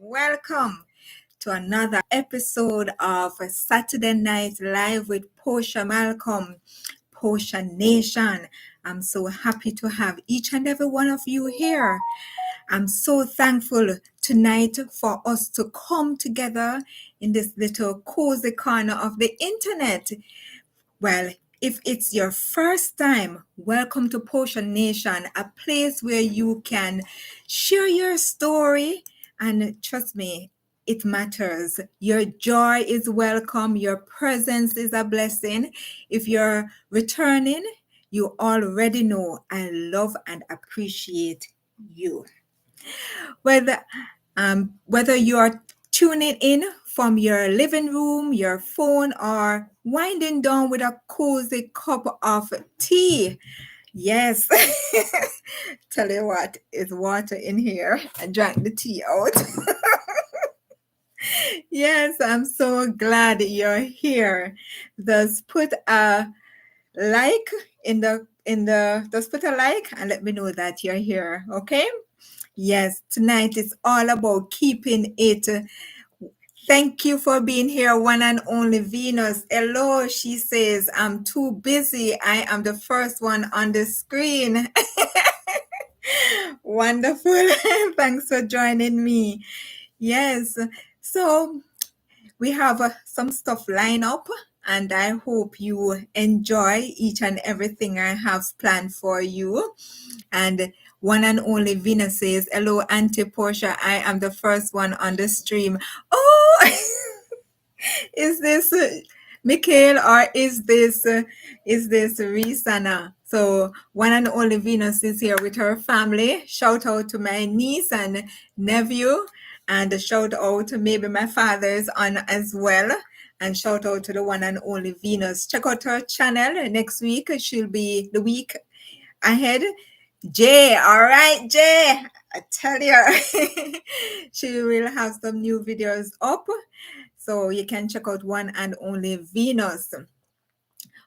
welcome to another episode of Saturday Night Live with Posha Malcolm, Posha Nation. I'm so happy to have each and every one of you here. I'm so thankful tonight for us to come together in this little cozy corner of the internet. Well, if it's your first time, welcome to Posha Nation, a place where you can share your story. And trust me, it matters. Your joy is welcome. Your presence is a blessing. If you're returning, you already know I love and appreciate you. Whether you're tuning in from your living room, your phone, or winding down with a cozy cup of tea. Yes, tell you what, it's water in here. I drank the tea out. Yes, I'm so glad you're here. Just put a like just put a like and let me know that you're here, okay? Yes, tonight is all about keeping it. Thank you for being here, one and only Venus. Hello, she says, I'm too busy. I am the first one on the screen. Wonderful. Thanks for joining me. Yes, so we have some stuff lined up, and I hope you enjoy each and everything I have planned for you. And one and only Venus says, hello, Auntie Portia. I am the first one on the stream. Oh, is this Mikhail or is this Risana? So one and only Venus is here with her family. Shout out to my niece and nephew, and a shout out to maybe my father's on as well. And shout out to the one and only Venus. Check out her channel next week. She'll be the week ahead. Jay, all right, Jay. I tell you, she will have some new videos up. So you can check out one and only Venus.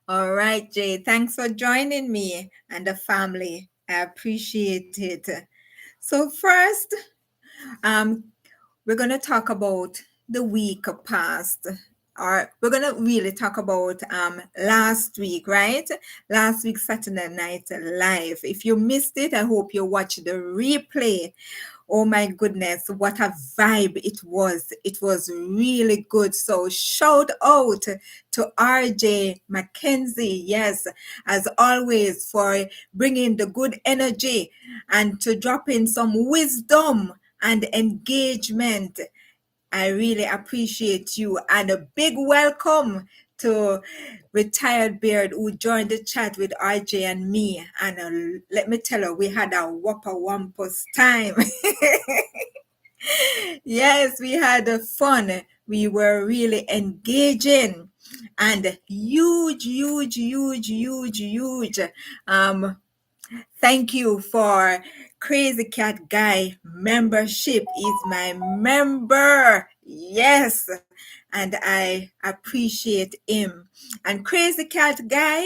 All right, Jay. Thanks for joining me and the family. I appreciate it. So first, we're going to talk about the week past. Or we're going to really talk about last week, right? Last week, Saturday Night Live. If you missed it, I hope you watch the replay. Oh my goodness, what a vibe it was. It was really good. So shout out to RJ Mackenzie. Yes, as always, for bringing the good energy and to drop in some wisdom and engagement. I really appreciate you, and a big welcome to Retired Beard who joined the chat with RJ and me. And let me tell you, we had a whopper wampus time. Yes, we had fun. We were really engaging and huge. Thank you for Crazy Cat Guy membership. Is my member. Yes. And I appreciate him. And Crazy Cat Guy,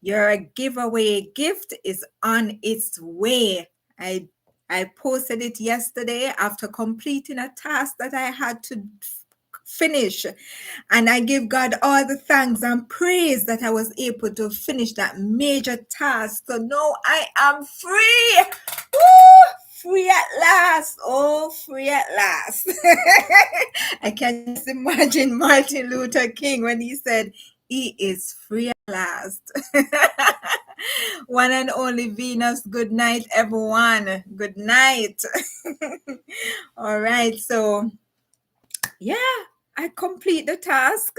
your giveaway gift is on its way. I posted it yesterday after completing a task that I had to finish. And I give God all the thanks and praise that I was able to finish that major task. So now I am free. Woo! Free at last. Oh, free at last. I can just imagine Martin Luther King when he said, he is free at last. One and only Venus. Good night, everyone. Good night. All right. So, yeah, I complete the task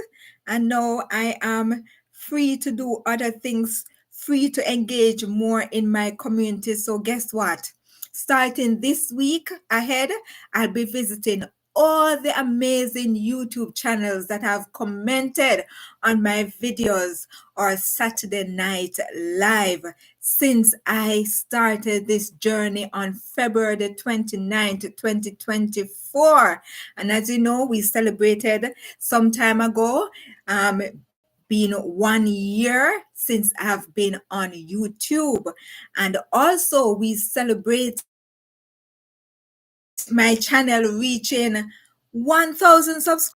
and now I am free to do other things, free to engage more in my community. So guess what? Starting this week ahead, I'll be visiting all the amazing YouTube channels that have commented on my videos or Saturday Night Live since I started this journey on February the 29th, 2024. And as you know, we celebrated some time ago, been 1 year since I've been on YouTube. And also we celebrate my channel reaching 1,000 subscribers.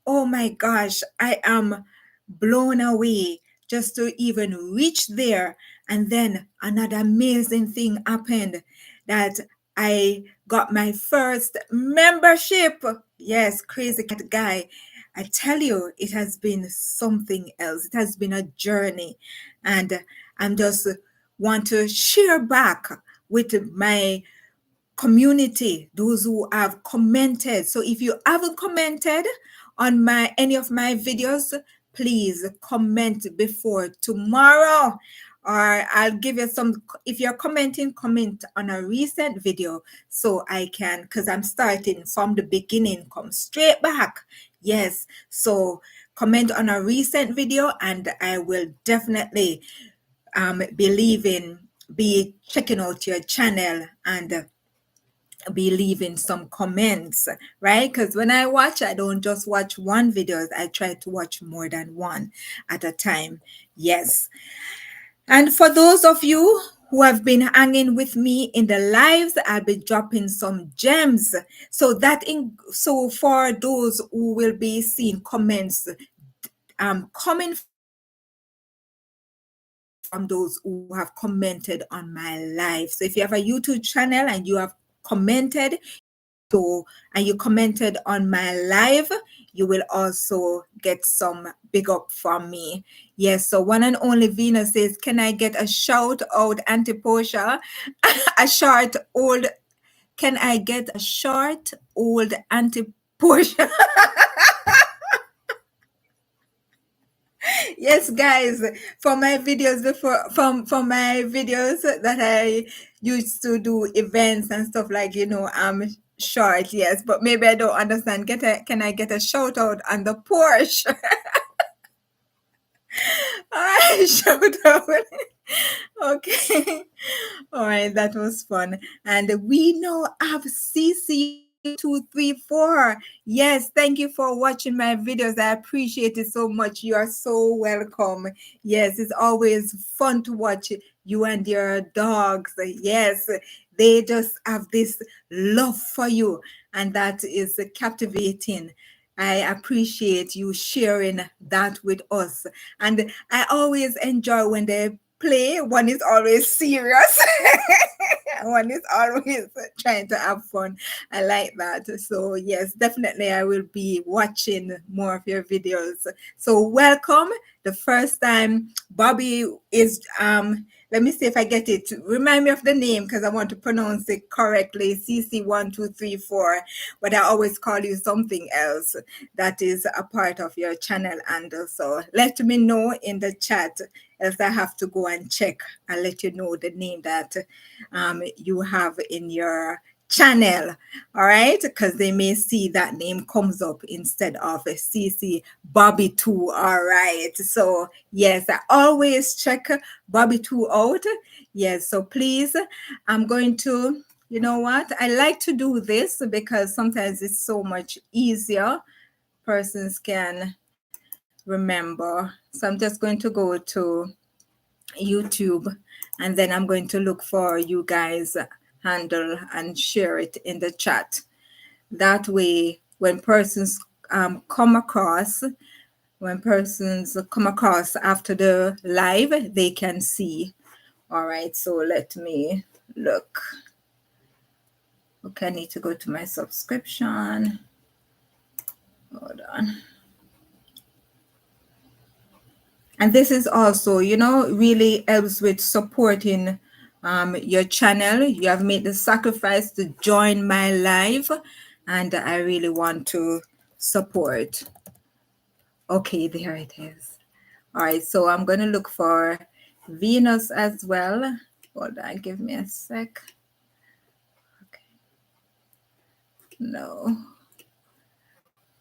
Oh my gosh, I am blown away just to even reach there. And then another amazing thing happened that I got my first membership. Yes, Crazy Cat Guy. I tell you, it has been something else. It has been a journey. And I'm just want to share back with my community, those who have commented. So if you haven't commented on my any of my videos, please comment before tomorrow, or I'll give you some. If you're commenting, comment on a recent video so I can, because I'm starting from the beginning, come straight back. Yes, so comment on a recent video and I will definitely be checking out your channel and be leaving some comments, right? Because when I watch, I don't just watch one video, I try to watch more than one at a time. Yes. And for those of you who have been hanging with me in the lives, I'll be dropping some gems. So for those who will be seeing comments coming from those who have commented on my live. So if you have a YouTube channel and you have commented, and you commented on my live, you will also get some big up from me. Yes, so one and only Venus says, can I get a shout out, Auntie Posha? A short old, can I get a short old Auntie Portia? Yes, guys, for my videos before, from my videos that I used to do events and stuff, like, I'm short, yes, but maybe I don't understand. Can I get a shout out on the Porsche? All right, shout out. Okay. All right, that was fun. And we now have CC234. Yes, thank you for watching my videos. I appreciate it so much. You are so welcome. Yes, it's always fun to watch you and your dogs. Yes, they just have this love for you, and that is captivating. I appreciate you sharing that with us. And I always enjoy when they play. One is always serious. One is always trying to have fun. I like that. So yes, definitely I will be watching more of your videos. So welcome. The first time Bobby is let me see if I get it. Remind me of the name because I want to pronounce it correctly. CC1234. But I always call you something else that is a part of your channel. And so let me know in the chat, else I have to go and check and let you know the name that you have in your channel. All right, because they may see that name comes up instead of a CC Bobby 2. All right, so yes, I always check Bobby 2 out. Yes, so please, I'm going to, you know what, I like to do this because sometimes it's so much easier. Persons can remember. So I'm just going to go to YouTube and then I'm going to look for you guys handle and share it in the chat. That way, when persons come across after the live, they can see. All right, so let me look. Okay, I need to go to my subscription. Hold on. And this is also, really helps with supporting your channel. You have made the sacrifice to join my live, and I really want to support. Okay, there it is. All right, so I'm going to look for Venus as well. Hold on, give me a sec. Okay. No.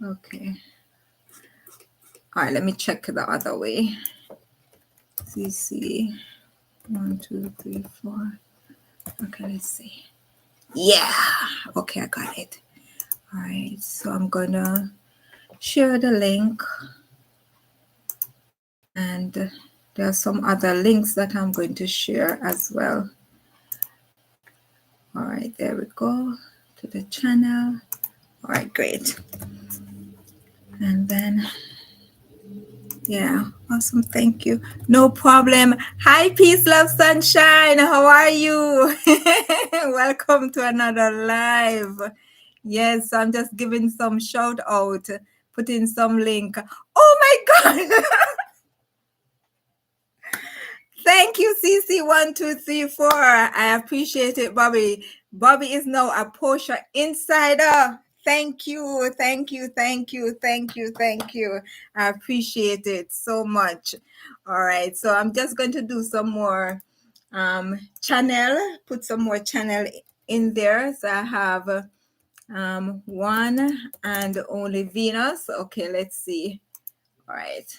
Okay. All right, let me check the other way. CC 1, 2, 3, 4. Okay, let's see. Yeah. Okay, I got it. All right, so I'm gonna share the link, and there are some other links that I'm going to share as well. All right, there we go. to the channel. All right, great. And then, yeah, awesome. Thank you. No problem. Hi, peace, love, sunshine. How are you? Welcome to another live. Yes, I'm just giving some shout out, putting some link. Oh my God. Thank you, CC1234. I appreciate it, Bobby. Bobby is now a Posha insider. Thank you, thank you, thank you, thank you, thank you. I appreciate it so much. All right, so I'm just going to do some more channel, put some more channel in there. So I have one and only Venus. Okay, let's see. All right.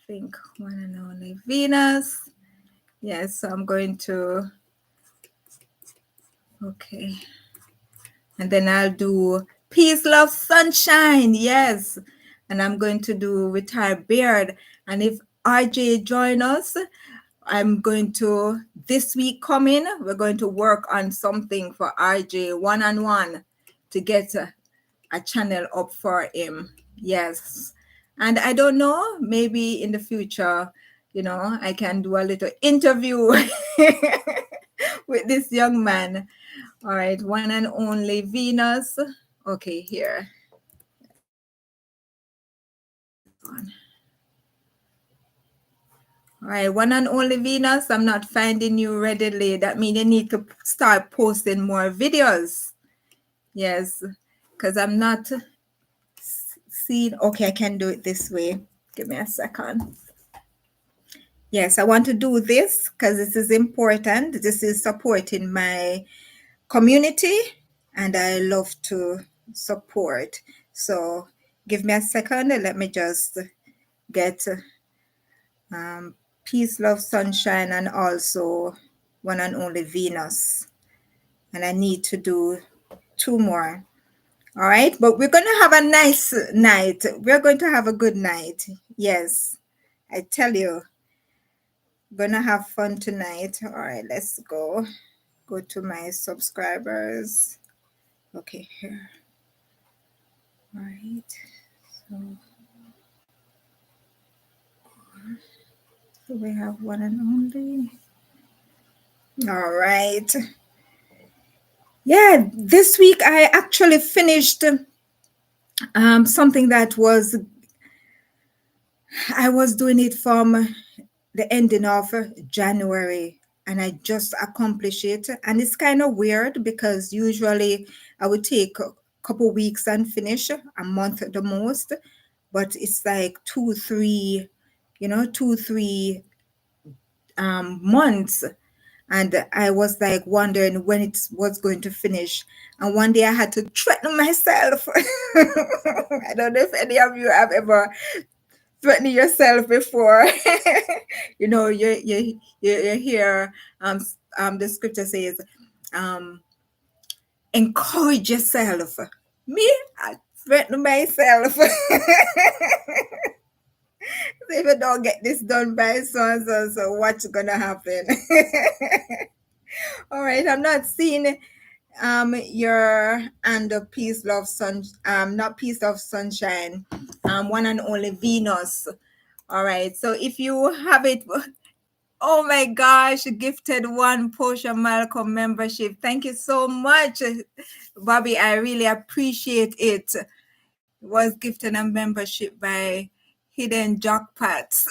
Think one and only Venus. Yes, so I'm going to, okay. And then I'll do peace, love, sunshine. Yes. And I'm going to do retired beard. And if RJ join us, I'm going to, this week coming, we're going to work on something for RJ one-on-one to get a channel up for him. Yes. And I don't know, maybe in the future, you know, I can do a little interview with this young man. All right, one and only Venus. Okay, here. All right, one and only Venus. I'm not finding you readily. That means you need to start posting more videos. Yes, because I'm not seeing. Okay, I can do it this way. Give me a second. Yes, I want to do this because this is important. This is supporting my community and I love to support. So give me a second and let me just get peace, love, sunshine, and also one and only Venus. And I need to do two more. All right, but we're going to have a nice night. We're going to have a good night. Yes, I tell you, we're going to have fun tonight. All right, let's go to my subscribers. Okay, here. All right, so we have one and only. All right. Yeah, this week I actually finished something that I was doing it from the ending of January and I just accomplished it. And it's kind of weird because usually I would take a couple weeks and finish, a month at the most, but it's like 2-3 months. And I was like wondering when it was going to finish. And one day I had to threaten myself. I don't know if any of you have ever threatened yourself before. You know, you hear the scripture says, encourage yourself. Me, I threaten myself. If I don't get this done by so and so, so what's gonna happen? All right, I'm not seeing your and the peace, love, sun, not peace, love, sunshine, one and only Venus. All right, so if you have it, oh my gosh, gifted one Posha Malcolm membership. Thank you so much, Bobby. I really appreciate it. Was gifted a membership by Hidden Jackpots.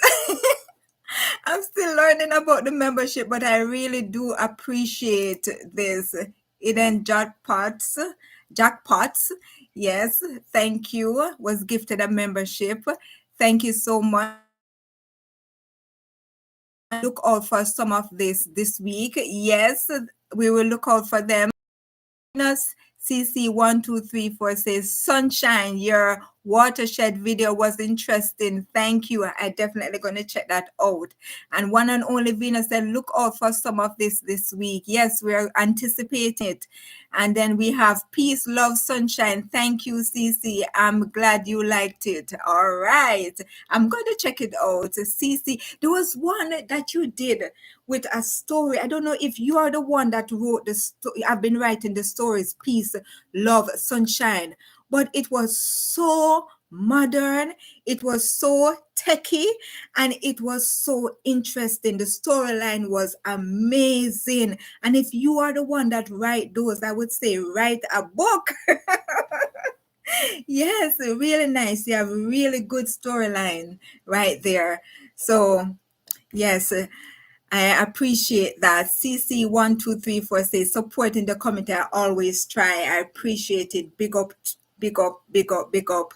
I'm still learning about the membership, but I really do appreciate this. Hidden Jackpots. Jackpots. Yes, thank you. Was gifted a membership. Thank you so much. Look out for some of this week. Yes, we will look out for them. CC1234 says, sunshine, you're watershed video was interesting. Thank you. I definitely going to check that out. And one and only Venus said, look out for some of this week. Yes, we are anticipating it. And then we have peace, love, sunshine. Thank you, Cece. I'm glad you liked it. All right. I'm going to check it out. Cece, there was one that you did with a story. I don't know if you are the one that wrote the story. I've been writing the stories, peace, love, sunshine. But it was so modern, it was so techy, and it was so interesting. The storyline was amazing. And if you are the one that write those, I would say write a book. Yes, really nice. You have a really good storyline right there. So yes, I appreciate that. CC1234 says, supporting the community. I always try. I appreciate it. Big up, big up, big up, big up.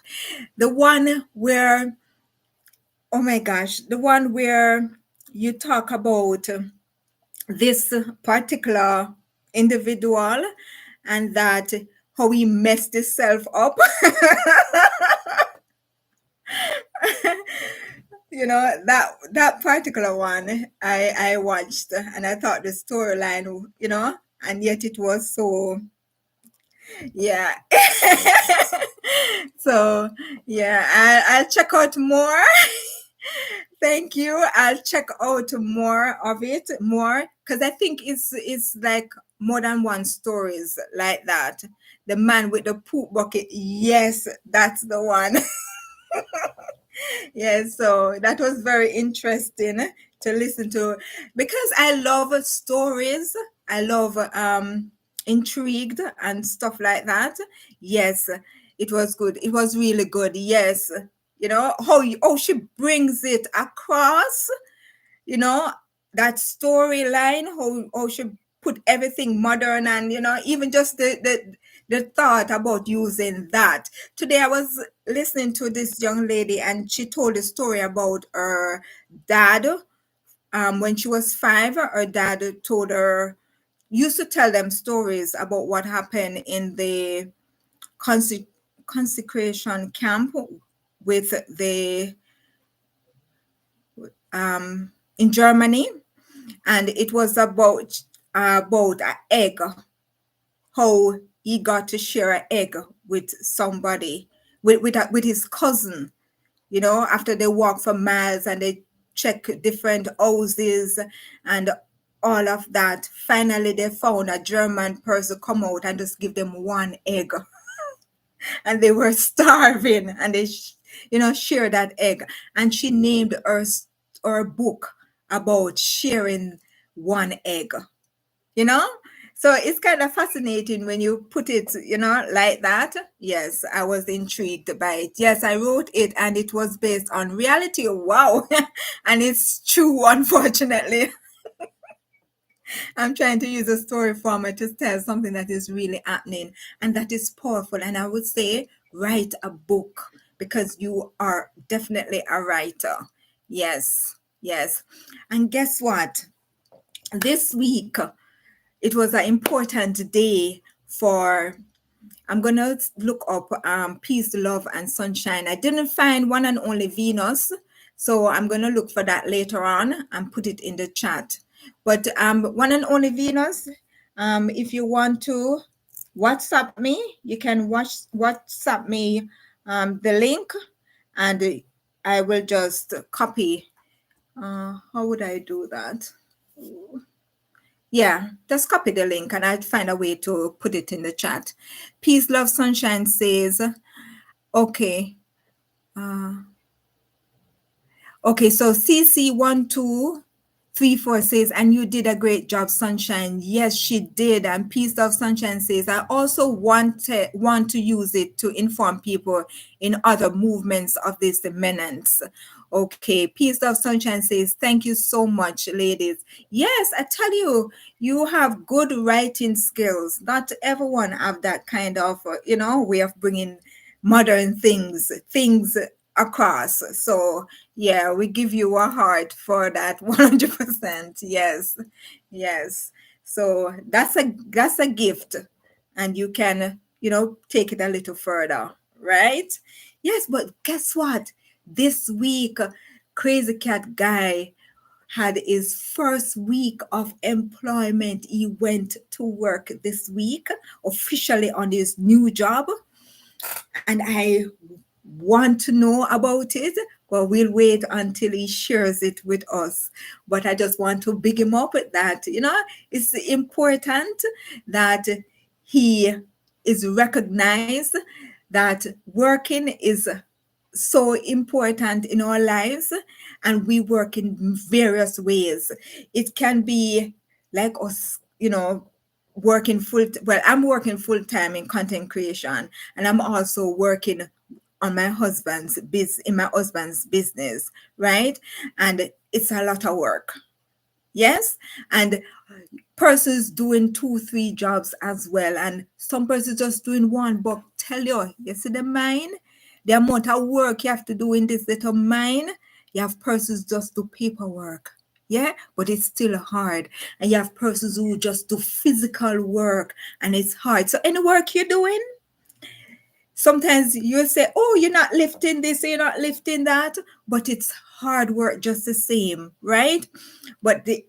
The one where, oh my gosh, the one where you talk about this particular individual and that how he messed himself up. You know, that particular one I watched and I thought the storyline, you know, and yet it was so, yeah. So yeah, I'll check out more. Thank you. I'll check out more of it, more, because I think it's like more than one stories like that. The man with the poop bucket, yes, that's the one. Yes, so that was very interesting to listen to because I love stories. I love intrigued and stuff like that. Yes, it was good. It was really good. Yes. You know, how she brings it across, you know, that storyline, how she put everything modern and, you know, even just the thought about using that. Today I was listening to this young lady and she told a story about her dad. When she was 5, her dad told her, used to tell them stories about what happened in the consecration camp with the in Germany, and it was about an egg, how he got to share an egg with somebody, with his cousin, you know, after they walk for miles and they check different houses and all of that. Finally, they found a German person come out and just give them one egg. And they were starving and they, you know, share that egg. And she named her book about sharing one egg, you know? So it's kind of fascinating when you put it, you know, like that. Yes, I was intrigued by it. Yes, I wrote it and it was based on reality. Wow. And it's true, unfortunately. I'm trying to use a story format to tell something that is really happening and that is powerful. And I would say, write a book because you are definitely a writer. Yes, yes. And guess what? This week, it was an important day for, I'm going to look up peace, love, and sunshine. I didn't find one and only Venus, so I'm going to look for that later on and put it in the chat. But one and only Venus, if you want to WhatsApp me, you can WhatsApp me the link and I will just copy. How would I do that? Yeah, just copy the link and I'll find a way to put it in the chat. Peace, love, sunshine says, okay. Okay, so CC1234 says, and you did a great job, Sunshine. Yes, she did. And Peace of Sunshine says, I also want to use it to inform people in other movements of this menace. Okay, Peace of Sunshine says, thank you so much, ladies. Yes, I tell you, you have good writing skills. Not everyone have that kind of, you know, way of bringing modern things across. So yeah, we give you a heart for that 100%. Yes, yes. So that's a gift, and you can, you know, take it a little further. right? Yes, but guess what? This week, Crazy Cat Guy had his first week of employment. He went to work this week, officially on his new job. And I want to know about it, but we'll wait until he shares it with us. But I just want to big him up with that. It's important that he is recognized, that working is so important in our lives, and we work in various ways. It can be like us, working I'm working full time in content creation, and I'm also working on my husband's business, right? And it's a lot of work. Yes. And persons doing two, three jobs as well. And some persons just doing one. But tell you see the mine, the amount of work you have to do in this little mine, you have persons just do paperwork. Yeah, but it's still hard. And you have persons who just do physical work, and it's hard. So any work you're doing, sometimes you'll say, oh, you're not lifting this, you're not lifting that, but it's hard work just the same, right? But the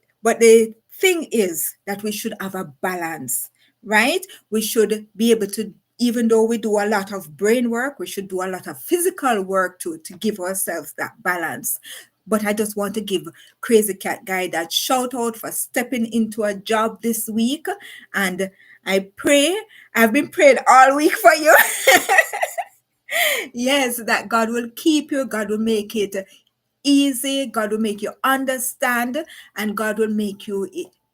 thing is that we should have a balance, right? We should be able to, even though we do a lot of brain work, we should do a lot of physical work to give ourselves that balance. But I just want to give Crazy Cat Guy that shout out for stepping into a job this week. And I've been praying all week for you. Yes, that God will keep you, God will make it easy, God will make you understand, and God will make you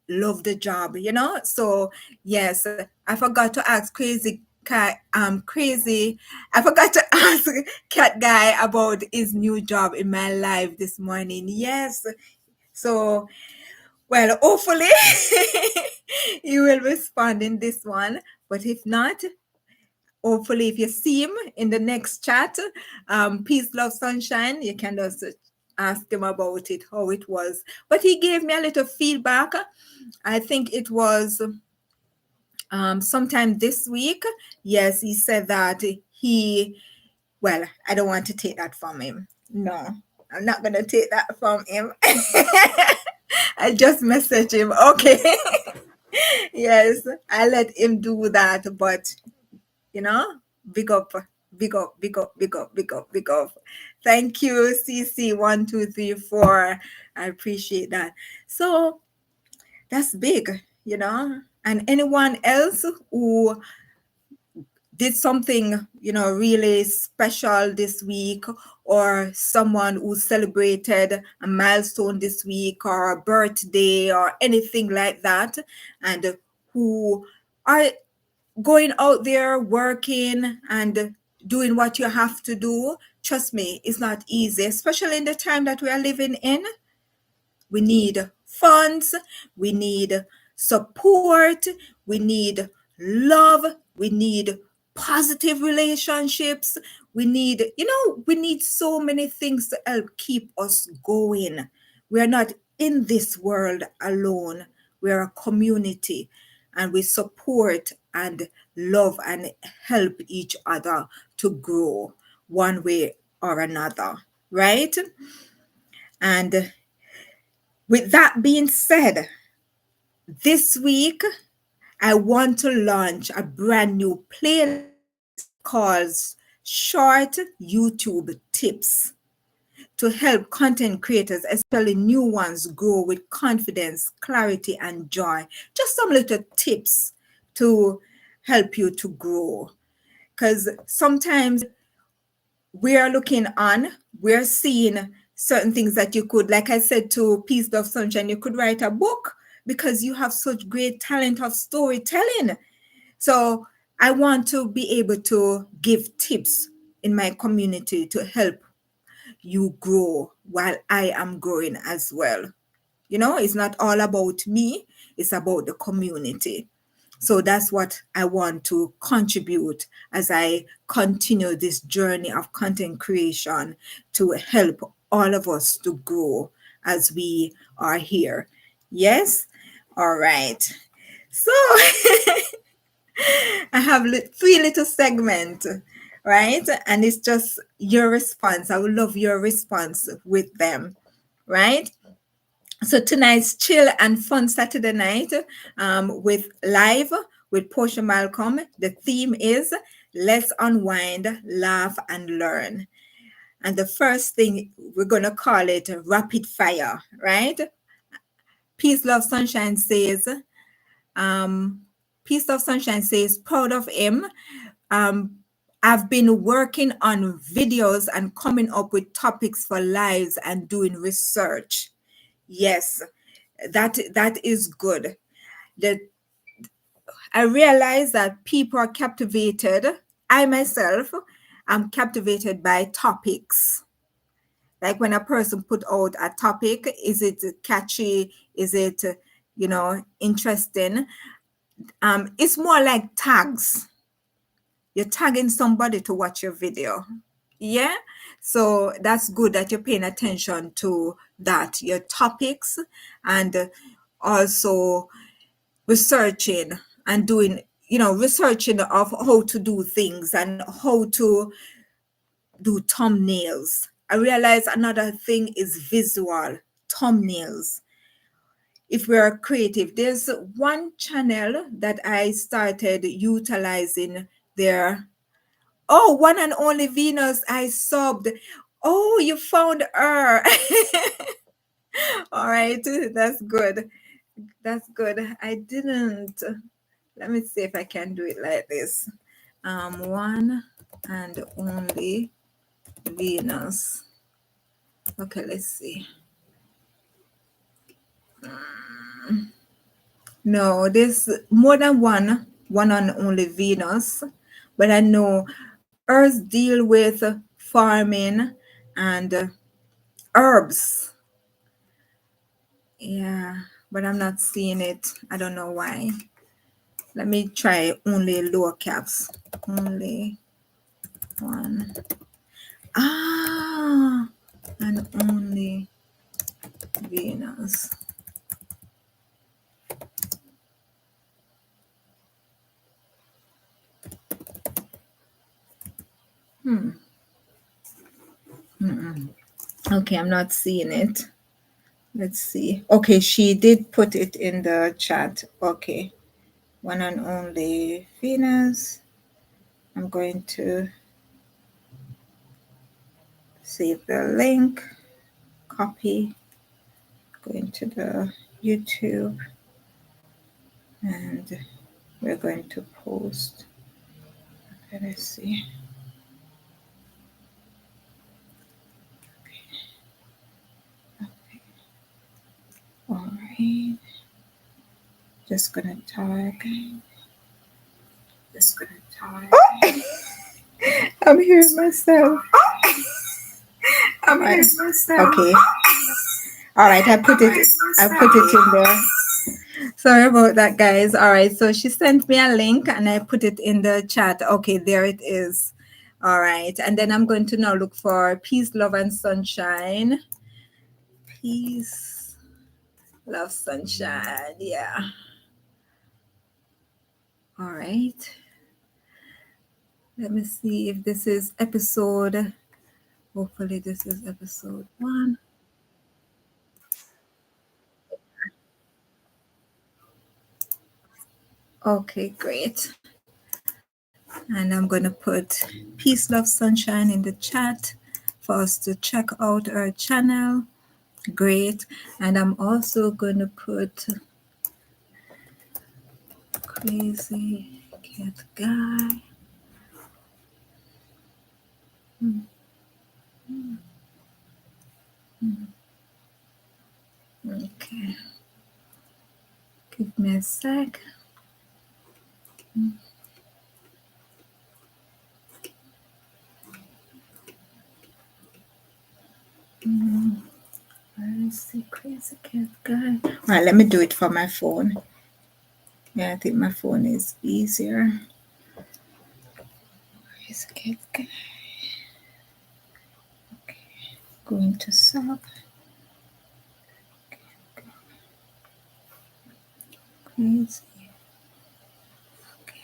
love the job. So yes, I forgot to ask I forgot to ask Cat Guy about his new job in my life this morning. Yes. So, well, hopefully he will respond in this one. But if not, hopefully if you see him in the next chat, peace, love, sunshine, you can just ask him about it, how it was. But he gave me a little feedback. I think it was sometime this week. Yes, he said that well, I don't want to take that from him. No, I'm not going to take that from him. I just messaged him. Okay. Yes, I let him do that, but you know, big up, big up, big up, big up, big up, big up. Thank you, CC1234. I appreciate that. So that's big. And anyone else who did something, really special this week, or someone who celebrated a milestone this week, or a birthday, or anything like that, and who are going out there working and doing what you have to do. Trust me, it's not easy, especially in the time that we are living in. We need funds, we need support, we need love, we need positive relationships. We need so many things to help keep us going. We are not in this world alone. We are a community, and we support and love and help each other to grow one way or another, right? And with that being said, this week I want to launch a brand new playlist called Short YouTube Tips to help content creators, especially new ones, grow with confidence, clarity, and joy. Just some little tips to help you to grow. Because sometimes we're seeing certain things that you could, like I said to Peace of Sunshine, you could write a book because you have such great talent of storytelling. So I want to be able to give tips in my community to help you grow while I am growing as well. It's not all about me, it's about the community. So that's what I want to contribute as I continue this journey of content creation to help all of us to grow as we are here. Yes? All right. So I have three little segments right? And it's just your response. I would love your response with them, right? So tonight's chill and fun Saturday night with live with Portia Malcolm. The theme is let's unwind, laugh, and learn. And the first thing we're gonna call it rapid fire, right? Peace, love, sunshine says, um, Peace, love, sunshine says, proud of him. Um, I've been working on videos and coming up with topics for lives and doing research. Yes, that is good. The I realize that people are captivated. I myself am captivated by topics. Like when a person put out a topic, is it catchy? Is it, interesting? It's more like tags. You're tagging somebody to watch your video. Yeah. So that's good that you're paying attention to that, your topics, and also researching and doing, researching of how to do things and how to do thumbnails. I realize another thing is visual thumbnails. If we're creative, there's one channel that I started utilizing their, oh, one and only Venus. I subbed. Oh, you found her. All right, that's good. That's good. I didn't. Let me see if I can do it like this. One and only Venus. Okay, let's see. No, there's more than one and only Venus, but I know Earth deal with farming and herbs. Yeah, but I'm not seeing it. I don't know why. Let me try only lower caps. Only one. Ah, and only Venus. Okay, I'm not seeing it. Let's see. Okay, she did put it in the chat. Okay, one and only Venus. I'm going to save the link, copy, going to the YouTube, and we're going to post. Okay, let's see. All right. Just gonna tag. Oh! I'm hearing myself. I'm hearing myself. Okay. All right, I put it in there. Sorry about that, guys. All right, so she sent me a link and I put it in the chat. Okay, there it is. All right, and then I'm going to now look for peace, love, and sunshine. Peace, love, sunshine. Yeah. All right. Let me see if this is episode. Hopefully, this is episode 1. Okay, great. And I'm going to put peace, love, sunshine in the chat for us to check out our channel. Great. And I'm also going to put crazy cat guy. Okay. Give me a sec. Let's see, crazy cat guy. All right, let me do it for my phone. Yeah, I think my phone is easier. Crazy cat guy. Okay. Going to sub. Crazy. Okay.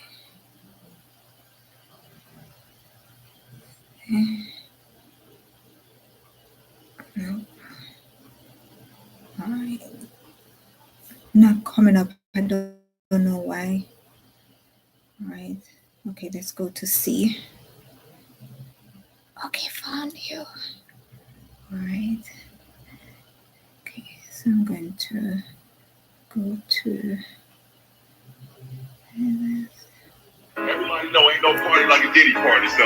No. All right. Not coming up. I don't know why. All right. Okay, let's go to C. Okay, found you. All right. Okay, so I'm going to go to Everybody know ain't no party like a Diddy party, so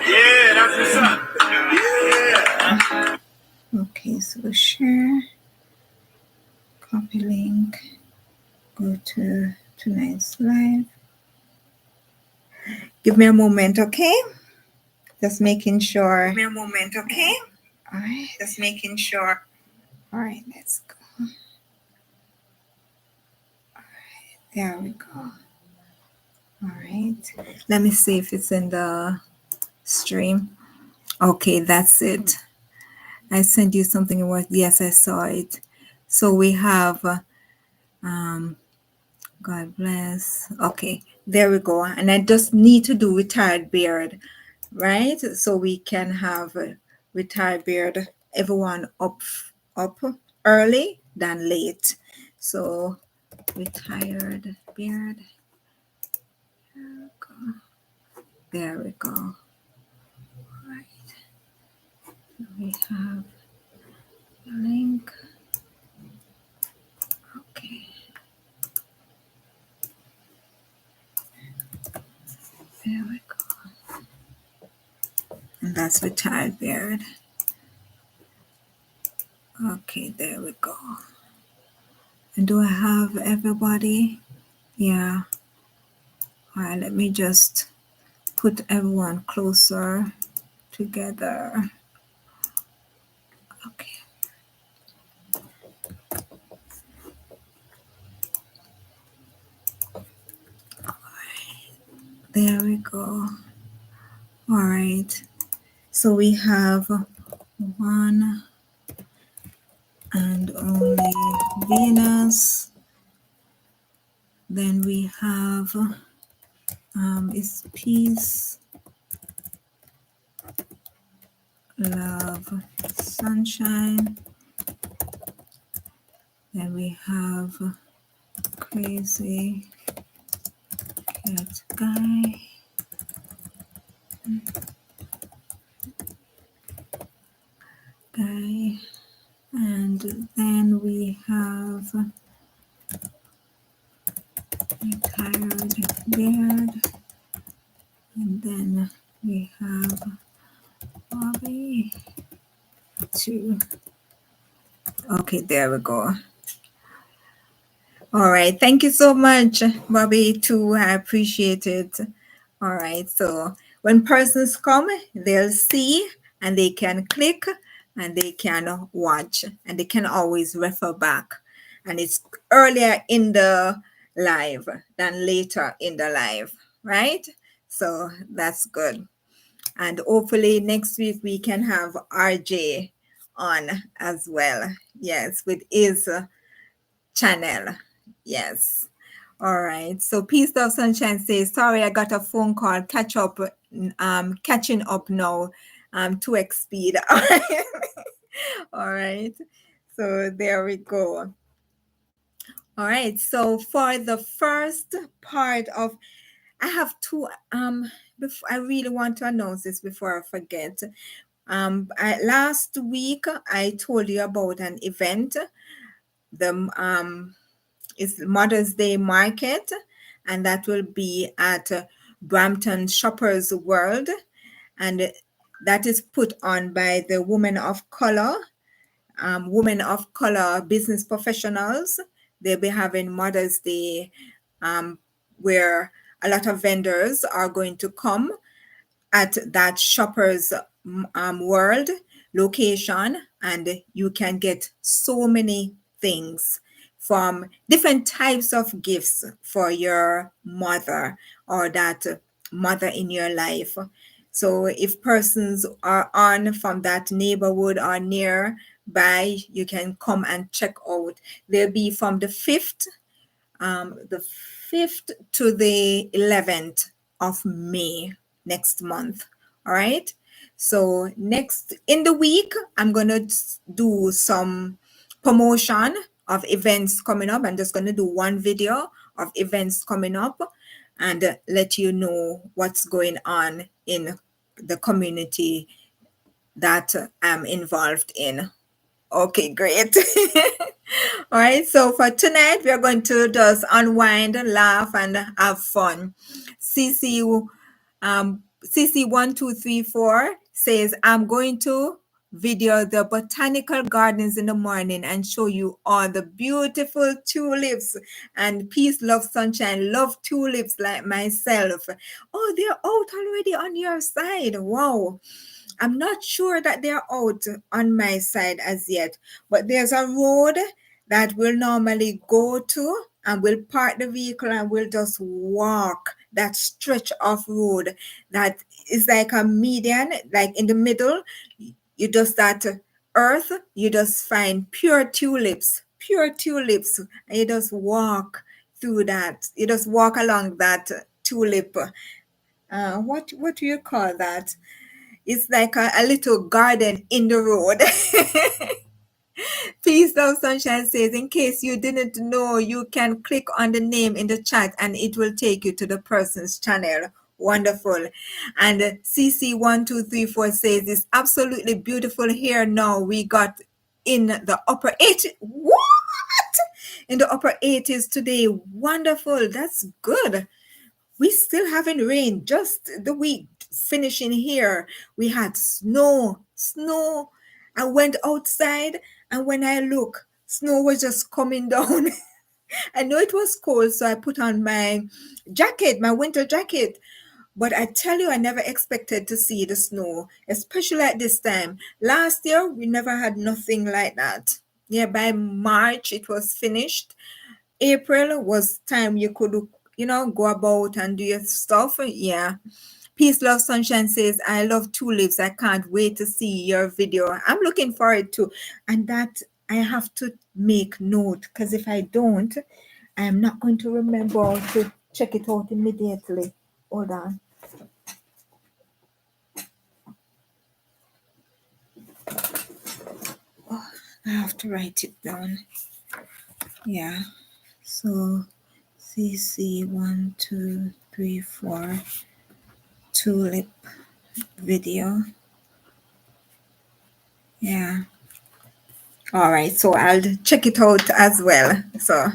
yeah, that's what's up. Yeah. okay, so share, copy link, go to tonight's live. Give me a moment, okay? Just making sure. Give me a moment, okay? All right. Just making sure. All right, let's go. All right, there we go. All right. Let me see if it's in the stream. Okay, that's it. I sent you something. Yes, I saw it. So we have, God bless. Okay, there we go. And I just need to do retired beard, right? So we can have retired beard, everyone up early than late. So retired beard. There we go. All right. So we have the link. Okay. There we go. And that's retired beard. Okay, there we go. And do I have everybody? Yeah. All right, let me just put everyone closer together. Okay. All right. There we go. All right. So we have one and only Venus. Then we have is peace, love, sunshine. Then we have crazy cat guy. And then we have retired beard. And then we have Bobby too. Okay, there we go. All right. Thank you so much, Bobby, too. I appreciate it. All right. So when persons come, they'll see and they can click and they can watch and they can always refer back. And it's earlier in the live than later in the live, right? So that's good. And hopefully next week we can have RJ on as well. Yes, with his channel. Yes. All right. So Peace of Sunshine says, sorry, I got a phone call. Catching up now. 2x speed. All right. All right. So there we go. All right. So for the first part of, I have two, I really want to announce this before I forget. Last week I told you about an event. It's Mother's Day Market, and that will be at Brampton Shoppers World, and that is put on by the Women of Color business professionals. They'll be having Mother's Day, where a lot of vendors are going to come at that Shoppers World location, and you can get so many things from different types of gifts for your mother or that mother in your life. So if persons are on from that neighborhood or nearby, you can come and check out. They'll be from the 5th to the 11th of May next month. All right. So next in the week, I'm gonna do some promotion of events coming up. I'm just gonna do one video of events coming up and let you know what's going on in the community that I'm involved in. Okay, great. All right, so for tonight, we are going to just unwind, laugh, and have fun. CC1234 says, I'm going to video the botanical gardens in the morning and show you all the beautiful tulips. And peace, love, sunshine, love tulips like myself. Oh, they're out already on your side. Wow. I'm not sure that they're out on my side as yet, but there's a road that we'll normally go to and we'll park the vehicle and we'll just walk that stretch of road that is like a median, like in the middle. You just that earth, you just find pure tulips, and you just walk through that. You just walk along that tulip. What do you call that? It's like a little garden in the road. Peace, love, sunshine says, in case you didn't know, you can click on the name in the chat and it will take you to the person's channel. Wonderful. And CC1234 says, it's absolutely beautiful here now. We got in the upper 80s. What? In the upper 80s today. Wonderful. That's good. We still haven't rain. Just the week finishing here, we had snow. I went outside, and when I look, snow was just coming down. I know it was cold, so I put on my jacket, my winter jacket. But I tell you, I never expected to see the snow, especially at this time. Last year, we never had nothing like that. Yeah, by March, it was finished. April was time you could, go about and do your stuff. Yeah. Peace, love, sunshine says, I love tulips. I can't wait to see your video. I'm looking forward to, and that I have to make note because if I don't, I am not going to remember to check it out immediately. Hold on. Oh, I have to write it down. Yeah. So CC1234 tulip video. Yeah. All right. So I'll check it out as well. So,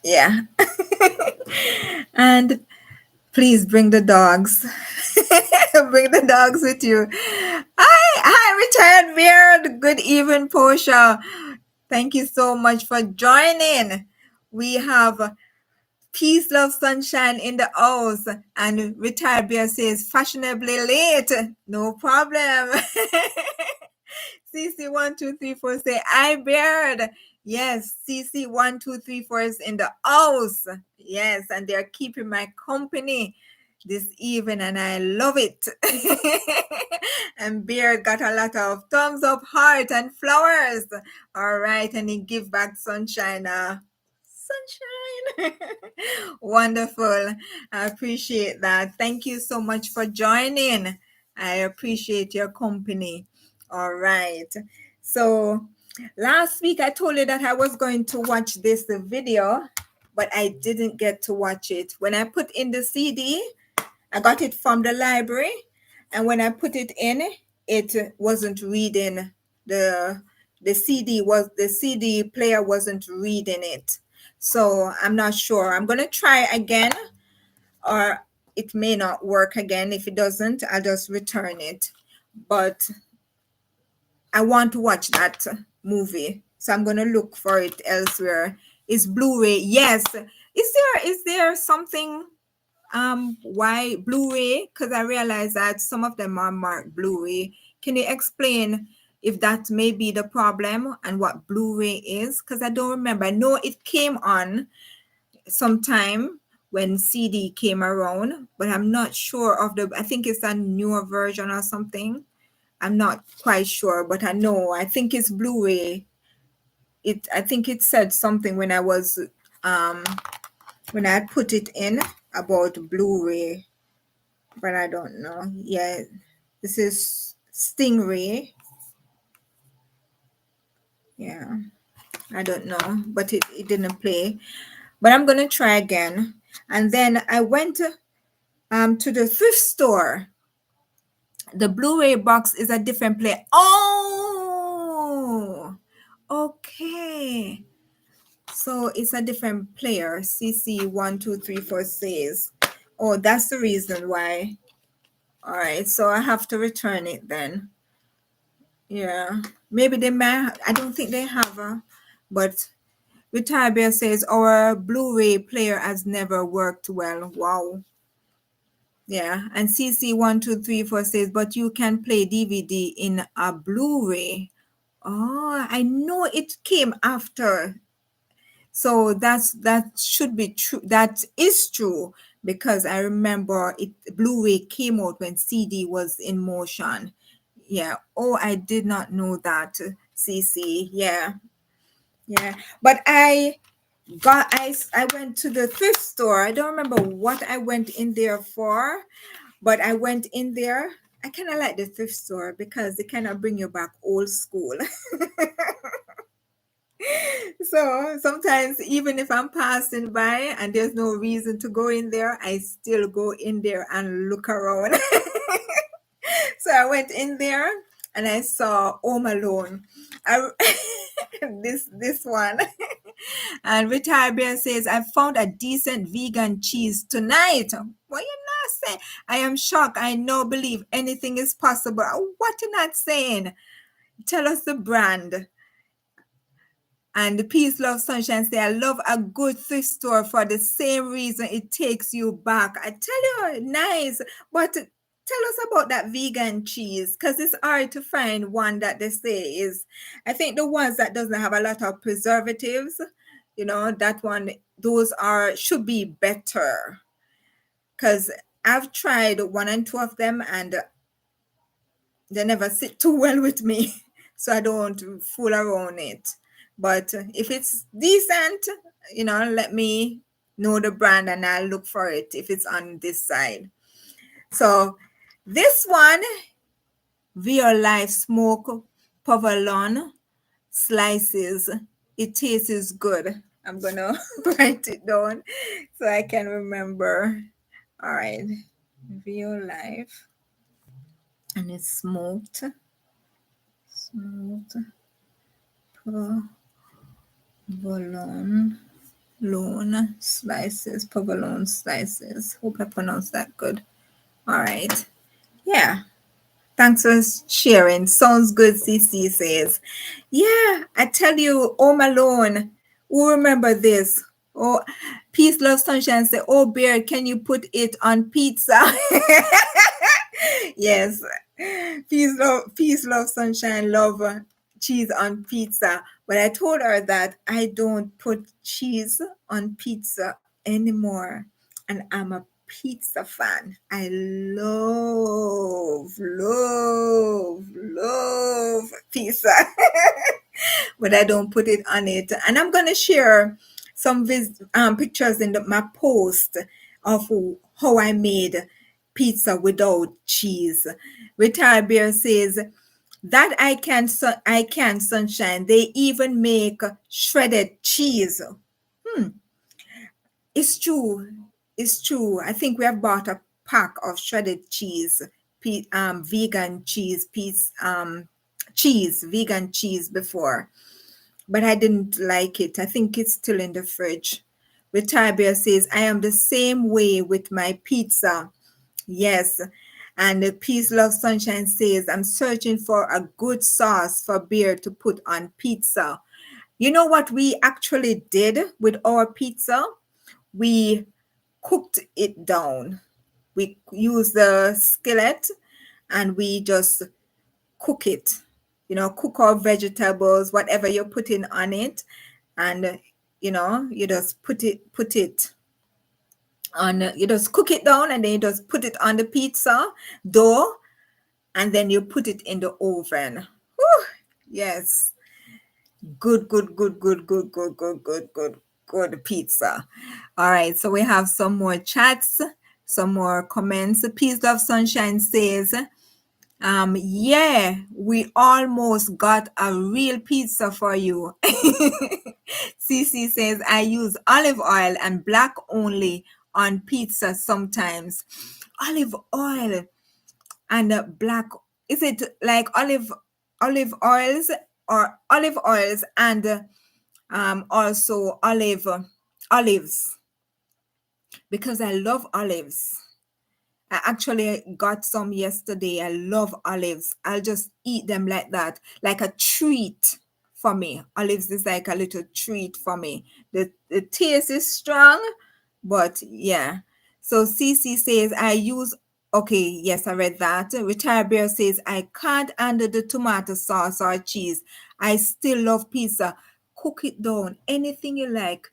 yeah. And please bring the dogs. Bring the dogs with you. Hi, retired beard. Good evening, Posha. Thank you so much for joining. We have peace, love, sunshine in the house. And retired beard says, fashionably late. No problem. CC1234 say, I Beard. Yes, CC1234 is in the house. Yes, and they're keeping my company this evening, and I love it. And Beard got a lot of thumbs up, heart, and flowers. All right, and he give back sunshine. Sunshine. Wonderful. I appreciate that. Thank you so much for joining. I appreciate your company. All right. So last week I told you that I was going to watch this video, but I didn't get to watch it. When I put in the CD, I got it from the library, and when I put it in, it wasn't reading the CD player wasn't reading it. So I'm not sure. I'm gonna try again, or it may not work again. If it doesn't, I'll just return it. But I want to watch that movie, so I'm gonna look for it elsewhere. Is Blu-ray? Yes. Is there something why Blu-ray? Because I realize that some of them are marked Blu-ray. Can you explain if that may be the problem and what Blu-ray is? Because I don't remember. I know it came on sometime when CD came around, but I'm not sure of I think it's a newer version or something. I'm not quite sure, but I think it's Blu-ray. I think it said something when I was when I put it in about Blu-ray, but I don't know. Yeah. This is Stingray. Yeah, I don't know, but it didn't play. But I'm gonna try again. And then I went to the thrift store. The Blu-ray box is a different player. Oh, okay. So it's a different player. CC1234 says. Oh, that's the reason why. All right, so I have to return it then. Yeah, maybe they may. I don't think they have a, but Retired Bear says our Blu-ray player has never worked well. Wow. Yeah, and CC1234 says, but you can play DVD in a Blu-ray. Oh, I know it came after. So that should be true. That is true because I remember it Blu-ray came out when CD was in motion. Yeah. Oh, I did not know that, CC. Yeah. Yeah. But I went to the thrift store. I don't remember what I went in there for, but I went in there. I kind of like the thrift store because they kind of bring you back old school. So sometimes, even if I'm passing by and there's no reason to go in there, I still go in there and look around. So I went in there and I saw Home Alone. I, this one. And Retired Bear says, I found a decent vegan cheese tonight. What you not saying? I am shocked. I no believe anything is possible. What you not saying? Tell us the brand. And the Peace, Love, Sunshine say, I love a good thrift store for the same reason it takes you back. I tell you, nice. But tell us about that vegan cheese because it's hard to find one that they say is, I think the ones that doesn't have a lot of preservatives, that one, those should be better. Because I've tried one and two of them and they never sit too well with me. So I don't fool around it. But if it's decent, let me know the brand and I'll look for it if it's on this side. So this one, Real Life Smoke Provolone slices. It tastes good. I'm gonna write it down so I can remember. All right, Real Life, and it's smoked provolone provolone slices. Hope I pronounced that good. All right. Yeah. Thanks for sharing. Sounds good, CC says. Yeah, I tell you, Home Alone. Who remember this? Oh, Peace, Love, Sunshine say, oh, Bear, can you put it on pizza? Yes. Peace, love, sunshine, love, cheese on pizza. But I told her that I don't put cheese on pizza anymore. And I'm a pizza fan. I love pizza. But I don't put it on it. And I'm going to share some pictures in my post of how I made pizza without cheese. Retired Bear says that I can sunshine. They even make shredded cheese. It's true. It's true. I think we have bought a pack of shredded cheese, vegan cheese, vegan cheese before, but I didn't like it. I think it's still in the fridge. Retired Bear says, I am the same way with my pizza. Yes. And the Peace, Love, Sunshine says, I'm searching for a good sauce for Bear to put on pizza. You know what we actually did with our pizza? We cooked it down. We use the skillet and we just cook it. Cook our vegetables, whatever you're putting on it, and you just put it on. You just cook it down, and then you just put it on the pizza dough, and then you put it in the oven. Whew, yes, good pizza. All right, so we have some more chats, some more comments. Peace, Love, Sunshine says, Yeah, we almost got a real pizza for you. Cece says, I use olive oil and black only on pizza sometimes. Olive oil and black. Is it like olive oils or olive oils and also olives? Because I love olives. I actually got some yesterday. I love olives. I'll just eat them like that, like a treat for me. Olives is like a little treat for me. The taste is strong, but yeah. So CC says, I use, okay, yes, I read that. Retire Bear says, I can't handle the tomato sauce or cheese. I still love pizza. Cook it down, anything you like.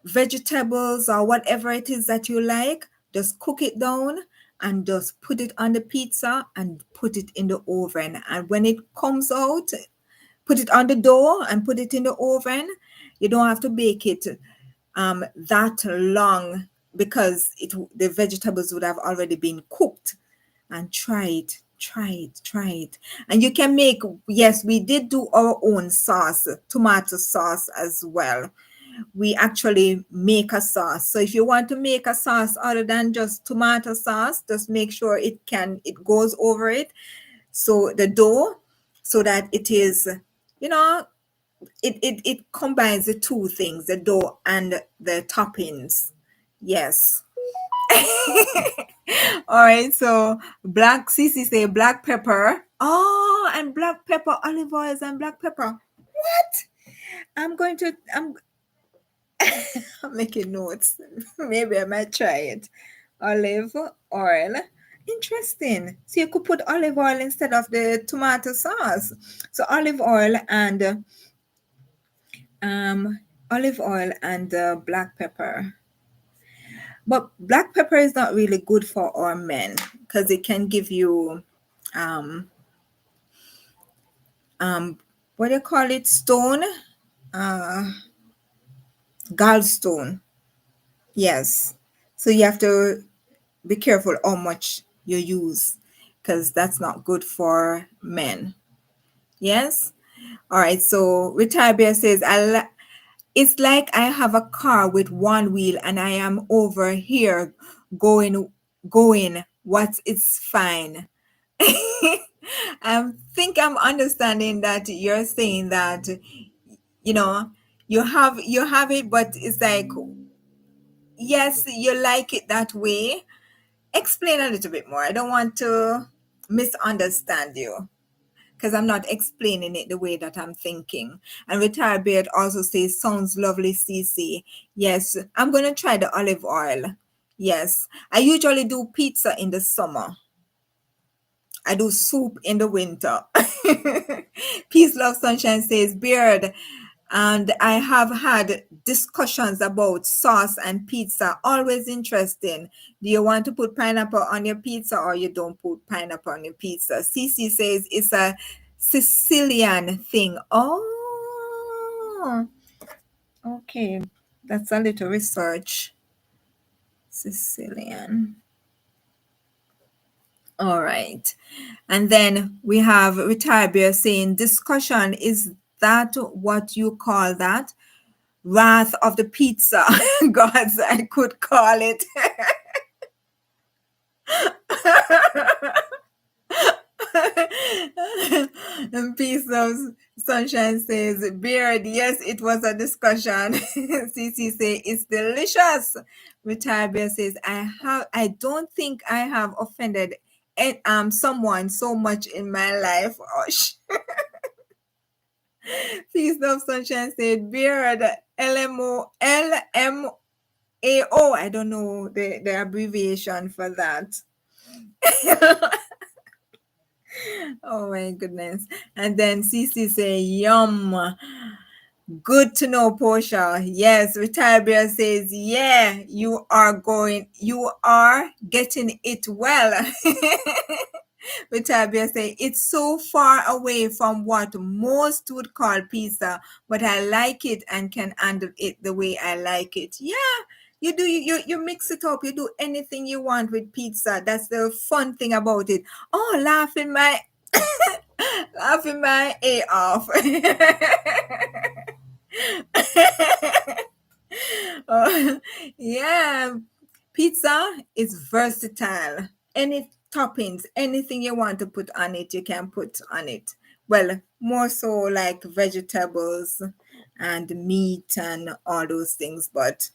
Vegetables or whatever it is that you like, just cook it down and just put it on the pizza and put it in the oven. And when it comes out, put it on the dough and put it in the oven. You don't have to bake it that long because the vegetables would have already been cooked. And try it. And you can make, yes, we did do our own sauce, tomato sauce as well. We actually make a sauce. So if you want to make a sauce other than just tomato sauce, just make sure it goes over it. So the dough, so that it is, you know, it combines the two things, the dough and the toppings. Yes. All right. So black CC say black pepper. Oh, and black pepper, olive oils and black pepper. What? I'm going to I'm making notes. Maybe I might try it. Olive oil. Interesting. So you could put olive oil instead of the tomato sauce. So um olive oil and black pepper. But black pepper is not really good for our men because it can give you um what do you call it? Stone? Uh Gallstone. Yes. So you have to be careful how much you use because that's not good for men. Yes. All right. So Retire Bear says, it's like I have a car with one wheel and I am over here going. What is fine. I think I'm understanding that you're saying that, you know, you have it, but it's like, yes, you like it that way. Explain a little bit more. I don't want to misunderstand you because I'm not explaining it the way that I'm thinking. And Retired Beard also says, sounds lovely, CC. Yes, I'm going to try the olive oil. Yes, I usually do pizza in the summer. I do soup in the winter. Peace, love, sunshine says, Beard. And I have had discussions about sauce and pizza. Always interesting. Do you want to put pineapple on your pizza or you don't put pineapple on your pizza? Cece says it's a Sicilian thing. Oh, okay. That's a little research. Sicilian. All right. And then we have Retired Bear saying, discussion, is that what you call that? Wrath of the pizza gods, I could call it. And Peace of Sunshine says, Beard, yes, it was a discussion. CC say, it's delicious. Retired Bear says, I don't think I have offended someone so much in my life. Oh, Peace of Sunshine said, Beard, LMO. I don't know the abbreviation for that. Oh my goodness. And then Cece say, yum. Good to know, Posha. Yes, Retired Bear says, yeah, you are getting it well. Retired Bear say, it's so far away from what most would call pizza, but I like it and can handle it the way I like it. Yeah, You mix it up. You do anything you want with pizza. That's the fun thing about it. Oh, laughing my laughing my A off. Oh, yeah, pizza is versatile. Any toppings, anything you want to put on it, you can put on it. Well, more so like vegetables and meat and all those things, but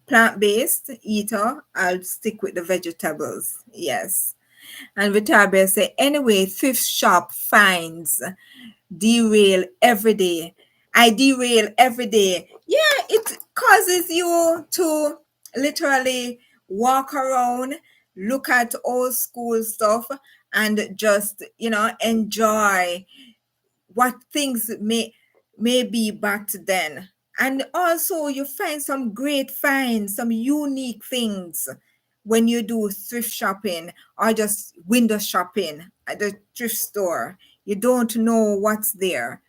plant-based eater, I'll stick with the vegetables. Yes. And Vitabia say, anyway, thrift shop finds derail every day. I derail every day. Yeah, it causes you to literally walk around, look at old school stuff, and just, enjoy what things may be back then. And also you find some great finds, some unique things when you do thrift shopping or just window shopping at the thrift store. You don't know what's there.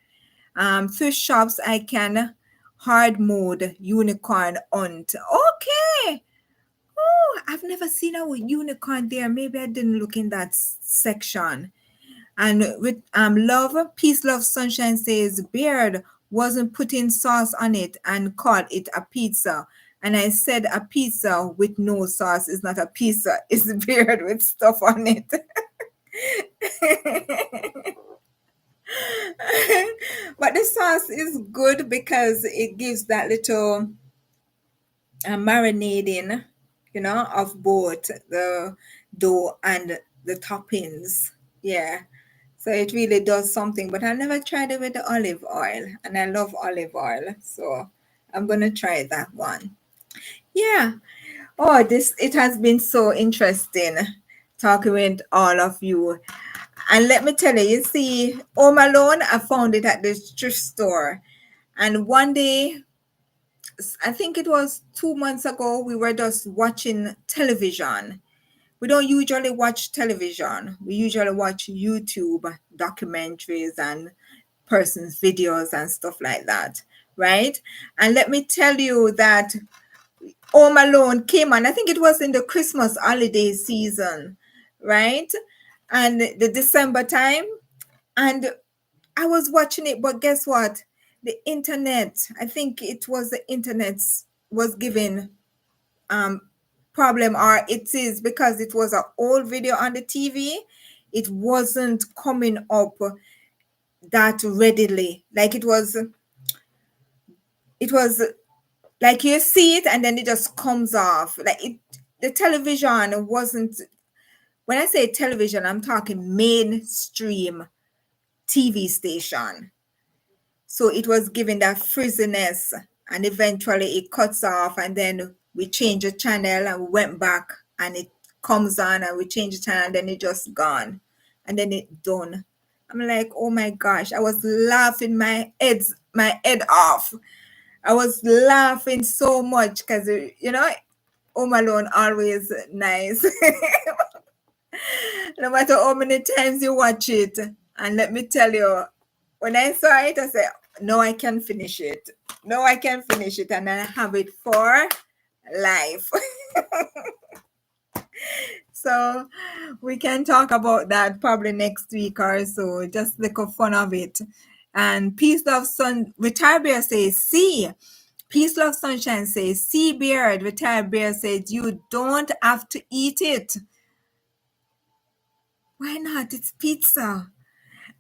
Thrift shops I can hard mode unicorn hunt. Okay. Oh, I've never seen a unicorn there. Maybe I didn't look in that section. And with love, peace, love, sunshine says Beard wasn't putting sauce on it and called it a pizza. And I said a pizza with no sauce is not a pizza. It's Beard with stuff on it. But the sauce is good because it gives that little marinading, of both the dough and the toppings. Yeah. So it really does something, but I never tried it with the olive oil, and I love olive oil, so I'm gonna try that one. Yeah. Oh, this it has been so interesting talking with all of you. And let me tell you, you see, Home Alone, I found it at the thrift store. And one day, I think it was 2 months ago, we were just watching television. We don't usually watch television. We usually watch YouTube documentaries and persons' videos and stuff like that, right? And let me tell you that Home Alone came on, I think it was in the Christmas holiday season, right? And the December time. And I was watching it, but guess what? The internet, I think it was the internet was giving um problem, or it is because it was an old video on the TV. It wasn't coming up that readily. Like it was like you see it and then it just comes off. Like the television wasn't, when I say television, I'm talking mainstream TV station. So it was giving that frizziness, and eventually it cuts off, and then we change the channel and we went back and it comes on, and we change the channel and then it just gone. And then it done. I'm like, oh my gosh, I was laughing my head off. I was laughing so much because Home Alone always nice. No matter how many times you watch it. And let me tell you, when I saw it, I said, no, I can finish it. No, I can finish it. And I have it for life. So we can talk about that probably next week or so. Just look for fun of it. And Peace Love Sun Retired Bear says, see. Peace Love Sunshine says, see Beard. Retired Bear says, you don't have to eat it. Why not? It's pizza.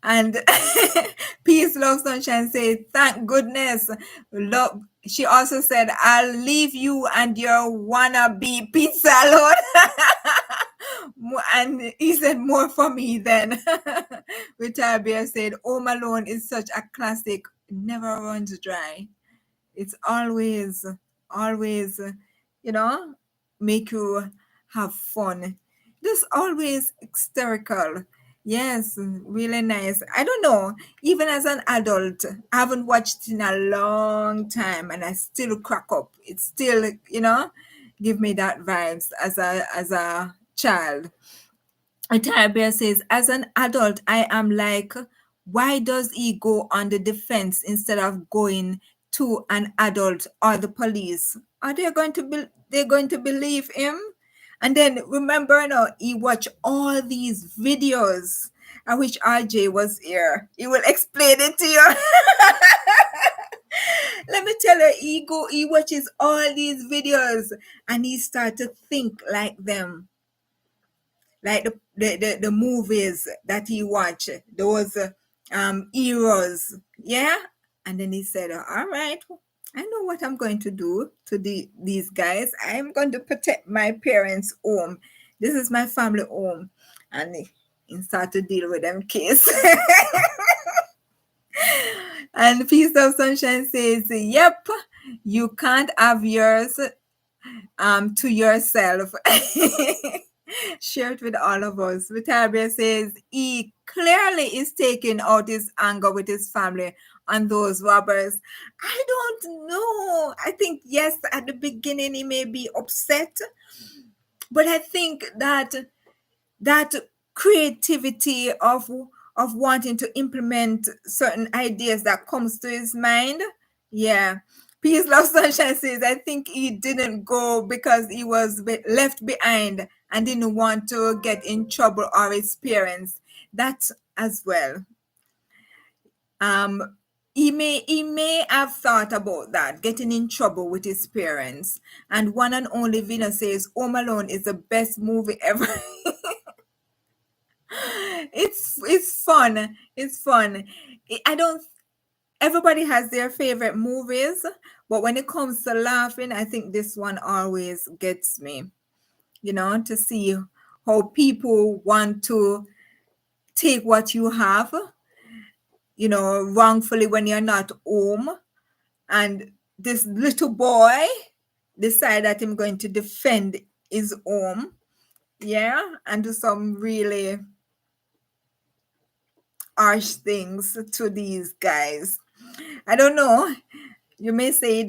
And Peace Love Sunshine says, thank goodness. Love. She also said, I'll leave you and your wannabe pizza alone. And he said, more for me then. Retired Bear said, Home Alone is such a classic, never runs dry. It's always you know make you have fun, just always hysterical. Yes, really nice. I don't know, even as an adult, I haven't watched it in a long time and I still crack up. It's still give me that vibes as a child. A Bear says, as an adult, I am like, why does he go on the defense instead of going to an adult or the police? Are they going to be? They're going to believe him? And then remember, now he watched all these videos. I wish RJ was here. He will explain it to you. Let me tell you, he watches all these videos and he start to think like them, like the movies that he watched, those heroes. Yeah. And then he said, all right, I know what I'm going to do to these guys. I'm going to protect my parents' home. This is my family home. And he start to deal with them kids. And Peace of Sunshine says, yep, you can't have yours to yourself. Share it with all of us. Vitabia says he clearly is taking out his anger with his family on those robbers. I don't know. I think, yes, at the beginning he may be upset, but I think that creativity of wanting to implement certain ideas that comes to his mind. Yeah. Peace, Love, Sunshine says, I think he didn't go because he was left behind and didn't want to get in trouble or his parents. That as well. He may have thought about that, getting in trouble with his parents. And one and only Vina says, Home Alone is the best movie ever. It's fun. It's fun. I don't. Everybody has their favorite movies, but when it comes to laughing, I think this one always gets me. To see how people want to take what you have, wrongfully when you're not home, and this little boy decide that I'm going to defend his home, yeah, and do some really harsh things to these guys. I don't know. You may say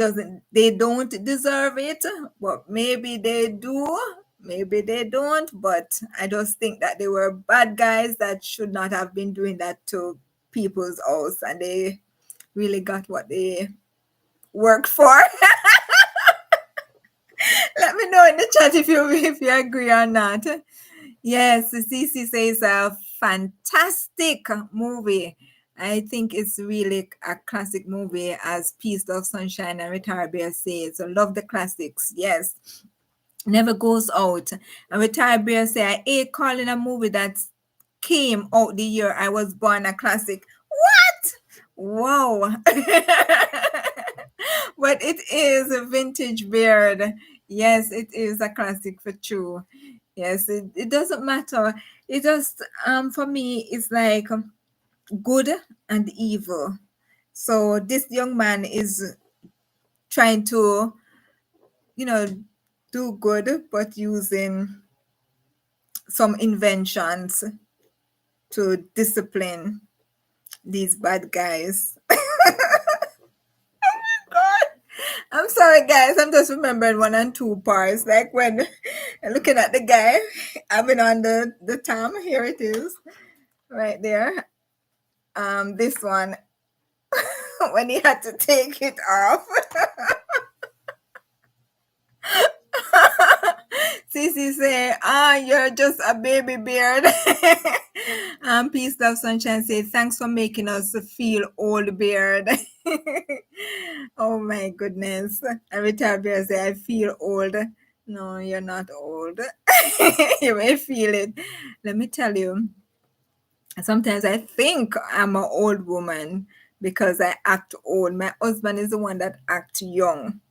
they don't deserve it, but maybe they do, maybe they don't. But I just think that they were bad guys that should not have been doing that to people's house, and they really got what they worked for. Let me know in the chat if you agree or not. Yes, CC says a fantastic movie. I think it's really a classic movie, as Peace, Love, Sunshine, and Retire Bear says. I love the classics. Yes, never goes out. And Retire Bear say, I hate calling a movie that came out the year I was born a classic. What? Wow. But it is a vintage beard. Yes, it is a classic for true. Yes, it doesn't matter. It just for me it's like good and evil. So this young man is trying to, do good, but using some inventions to discipline these bad guys. God. I'm sorry, guys. I'm just remembering one and two parts. Like when looking at the guy having on the tam. Here it is, right there. This one when he had to take it off. Cece say, you're just a baby beard. Peace, Love, Sunshine say, thanks for making us feel old, beard. Oh my goodness. And Retired Beard say, I feel old. No, you're not old. You may feel it. Let me tell you, sometimes I think I'm an old woman because I act old. My husband is the one that acts young.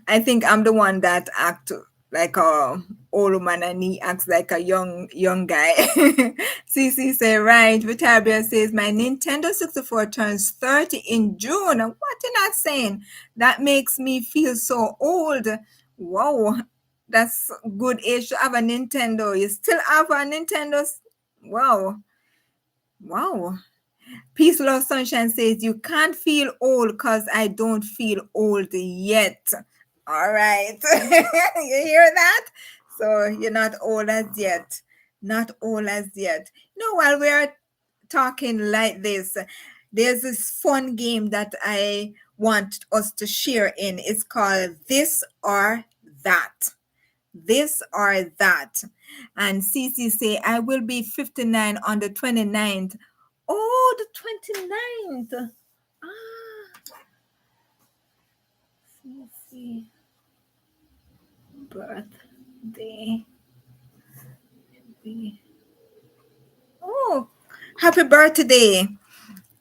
I think I'm the one that act like a old woman and he acts like a young guy. CC say, right. Vitabia says, my Nintendo 64 turns 30 in June. What am I saying? That makes me feel so old. Wow. That's good age to have a Nintendo. You still have a Nintendo? Wow. Wow. Peace, Love, Sunshine says, you can't feel old because I don't feel old yet. All right. You hear that? So you're not old as yet. Not old as yet. While we're talking like this, there's this fun game that I want us to share in. It's called This or That. This or That. And Cece say, I will be 59 on the 29th. Oh, the 29th. Ah, Cece, birthday. Oh, happy birthday.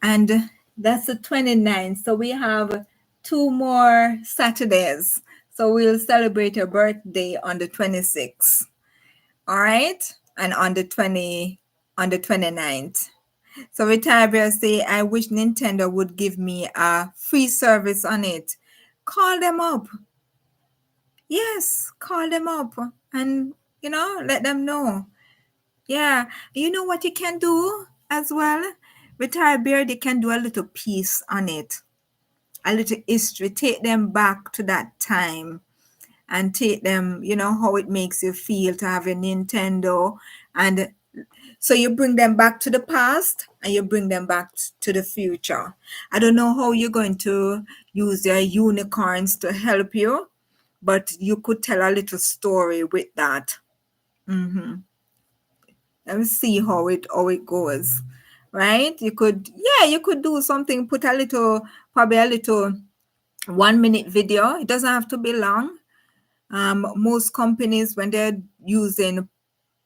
And that's the 29th. So we have 2 more Saturdays. So we'll celebrate your birthday on the 26th. All right. And on the 29th. So Retire Bear say, I wish Nintendo would give me a free service on it. Call them up. Yes, call them up and let them know. Yeah. You know what you can do as well? Retire Bear, they can do a little piece on it. A little history. Take them back to that time and take them, how it makes you feel to have a Nintendo. And so you bring them back to the past and you bring them back to the future. I don't know how you're going to use your unicorns to help you, but you could tell a little story with that. Let me see how it goes. Right? You could do something, put probably a little 1 minute video. It doesn't have to be long. Most companies, when they're using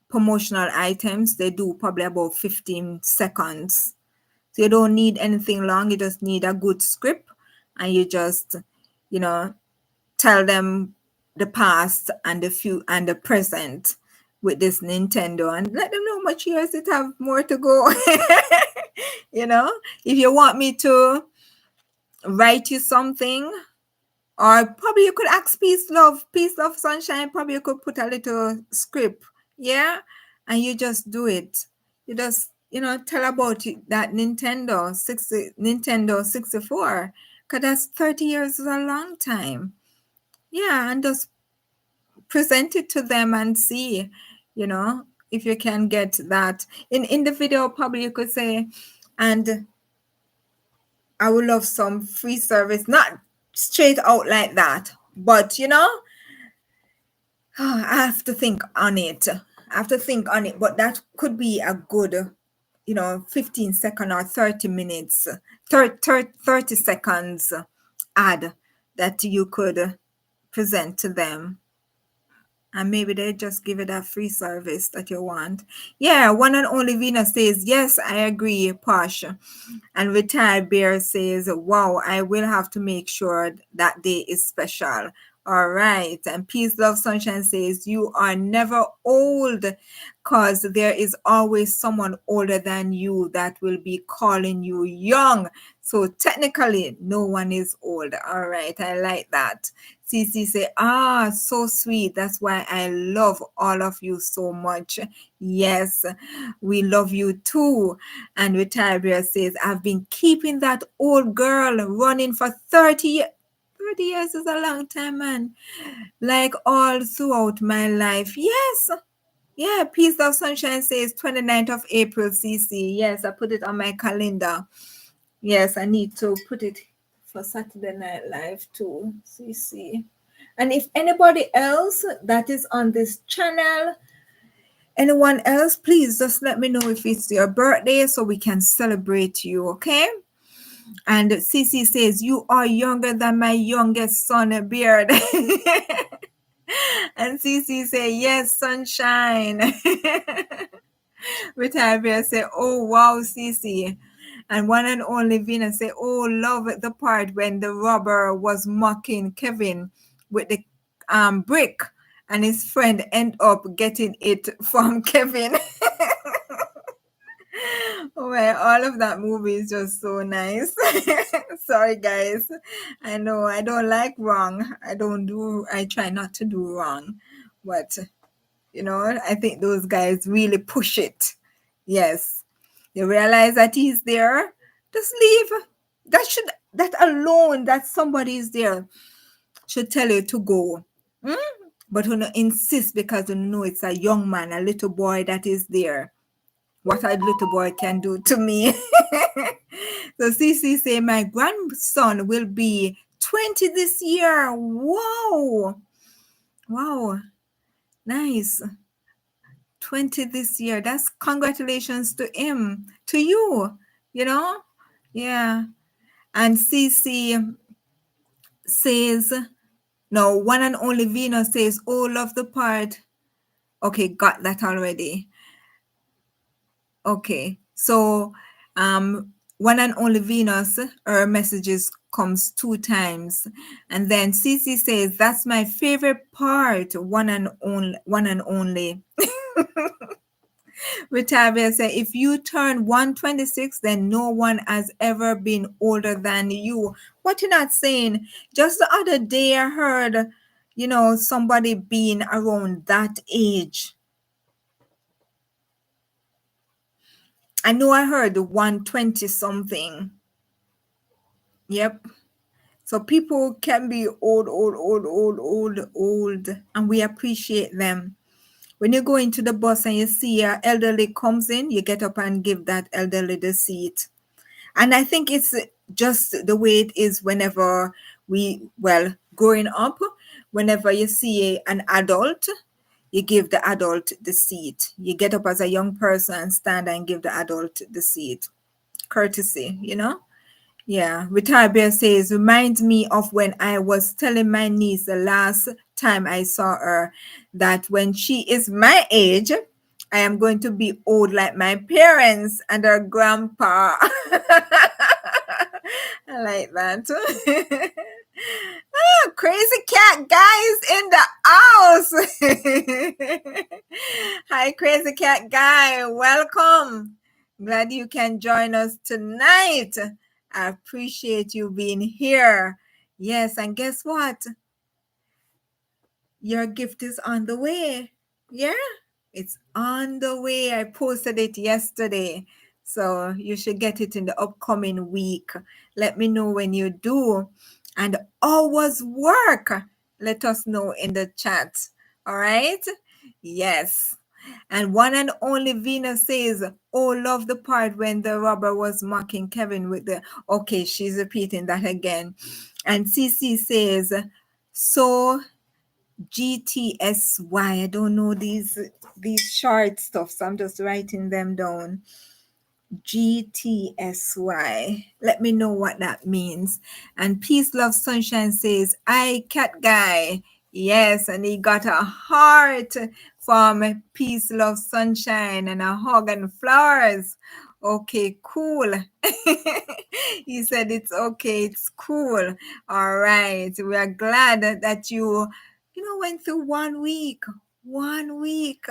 promotional items, they do probably about 15 seconds. So you don't need anything long. You just need a good script, and you just, tell them the past and the present with this Nintendo, and let them know how much years it have more to go. If you want me to write you something, or probably you could ask peace, love, sunshine. Probably you could put a little script, yeah, and you just do it. You just, tell about that Nintendo 64, because that's 30 years is a long time. Yeah, and just present it to them and see, if you can get that. In the video, probably you could say, and I would love some free service, not straight out like that, but I have to think on it. But that could be a good, 15 second or 30 minutes, 30 seconds ad that you could present to them. And maybe they just give it a free service that you want. Yeah, one and only Venus says, yes, I agree, Posha. And Retired Bear says, wow, I will have to make sure that day is special. All right. And Peace, Love, Sunshine says, you are never old, because there is always someone older than you that will be calling you young. So technically, no one is old. All right. I like that. Cece say, so sweet. That's why I love all of you so much. Yes, we love you too. And Retired Bear says, I've been keeping that old girl running for 30 years. 30 years is a long time, man. Like all throughout my life. Yes. Yeah, Peace of Sunshine says 29th of April, CC. Yes, I put it on my calendar. Yes, I need to put it for Saturday Night Live too, CC. And if anybody else that is on this channel, anyone else, please just let me know if it's your birthday so we can celebrate you, okay? And CC says, you are younger than my youngest son, Beard. And CC say, yes, sunshine. Retired Bear say, oh, wow, CC. And one and only Venus say, oh, love the part when the robber was mocking Kevin with the brick, and his friend end up getting it from Kevin. Well, all of that movie is just so nice. Sorry, guys. I know I don't like wrong. I try not to do wrong. But, I think those guys really push it. Yes. They realize that he's there. Just leave. That alone, that somebody is there, should tell you to go. But who insist because you know it's a young man, a little boy that is there. What a little boy can do to me. So CC say my grandson will be 20 this year. Wow. Wow. Nice. 20 this year. That's congratulations to him. To you. You know? Yeah. And CC says, no, one and only Venus says, oh, love the part. Okay, got that already. Okay, so one and only Venus, her messages comes 2 times, and then Cece says that's my favorite part. One and only, one and only. Vitavia said, if you turn 126, then no one has ever been older than you. What you're not saying? Just the other day I heard, somebody being around that age. I know I heard 120 something. Yep. So people can be old, and we appreciate them. When you go into the bus and you see an elderly comes in, you get up and give that elderly the seat. And I think it's just the way it is whenever growing up, whenever you see an adult, you give the adult the seat. You get up as a young person and stand and give the adult the seat. Courtesy, Yeah, Retired Bear says, reminds me of when I was telling my niece the last time I saw her that when she is my age, I am going to be old like my parents and her grandpa. I like that. Crazy cat guys in the house. Hi, crazy cat guy. Welcome. Glad you can join us tonight. I appreciate you being here. Yes, and guess what? Your gift is on the way. Yeah, it's on the way. I posted it yesterday. So you should get it in the upcoming week. Let me know when you do. And always work. Let us know in the chat. All right? Yes. And one and only Venus says, oh, love the part when the robber was mocking Kevin with the, okay, she's repeating that again. And CC says, so GTSY. I don't know these short stuff, so I'm just writing them down. GTSY. Let me know what that means. And Peace, Love, Sunshine says, I cat guy. Yes, and he got a heart from Peace, Love, Sunshine and a hug and flowers. Okay, cool. He said it's okay, it's cool. All right. We are glad that you went through 1 week. 1 week.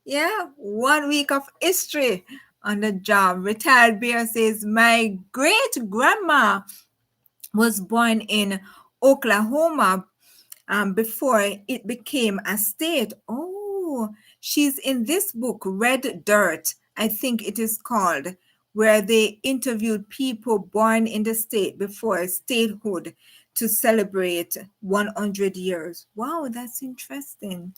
Yeah, 1 week of history on the job. Retired Bear says, my great grandma was born in Oklahoma before it became a state. Oh, she's in this book, Red Dirt, I think it is called, where they interviewed people born in the state before statehood to celebrate 100 years. Wow, that's interesting.